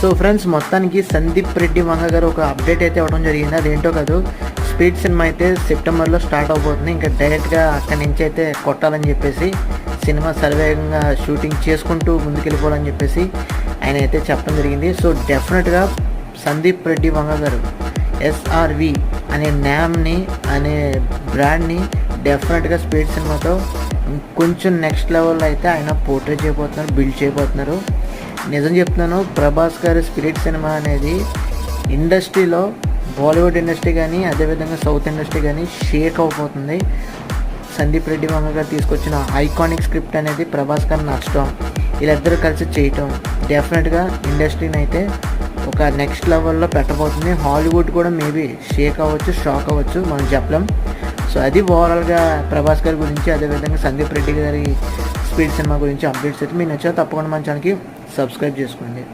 So friends, మొత్తానికి సందీప్ రెడ్డి వంగ గారు ఒక అప్డేట్ అయితే ఇవ్వడం జరిగింది. అదేంటో కాదు, స్పీడ్ సినిమా అయితే సెప్టెంబర్లో స్టార్ట్ అవబోతుంది. ఇంకా డైరెక్ట్గా అక్కడి నుంచి అయితే కొట్టాలని చెప్పేసి, సినిమా సర్వేగంగా షూటింగ్ చేసుకుంటూ ముందుకెళ్ళిపోవాలని చెప్పేసి ఆయన అయితే చెప్పడం జరిగింది. సో డెఫినెట్గా సందీప్ రెడ్డి వంగ గారు ఎస్ఆర్వి అనే నేమ్ని, అనే బ్రాండ్ని డెఫినెట్గా స్పీడ్ సినిమాతో కొంచెం నెక్స్ట్ లెవెల్లో అయితే ఆయన పోర్ట్రే చేయబోతున్నారు, బిల్డ్ చేయబోతున్నారు. నిజం చెప్తున్నాను, ప్రభాస్ గారి స్పిరిట్ సినిమా అనేది ఇండస్ట్రీలో, బాలీవుడ్ ఇండస్ట్రీ కానీ అదేవిధంగా సౌత్ ఇండస్ట్రీ కానీ షేక్ అయిపోతుంది. సందీప్ రెడ్డి వంగ గారు తీసుకొచ్చిన ఐకానిక్ స్క్రిప్ట్ అనేది ప్రభాస్ గారు నచ్చడం, వీళ్ళిద్దరూ కలిసి చేయటం డెఫినెట్గా ఇండస్ట్రీని అయితే ఒక నెక్స్ట్ లెవెల్లో పెట్టబోతుంది. హాలీవుడ్ కూడా మేబీ షేక్ అవ్వచ్చు, షాక్ అవ్వచ్చు, మనం చెప్పలేం. సో అది ఓవరాల్గా ప్రభాస్ గారి గురించి, అదేవిధంగా సందీప్ రెడ్డి గారి స్పీడ్ సినిమా గురించి అప్డేట్స్ అయితే మీకు నచ్చా తప్పకుండా మన ఛానల్కి సబ్స్క్రైబ్ చేసుకోండి.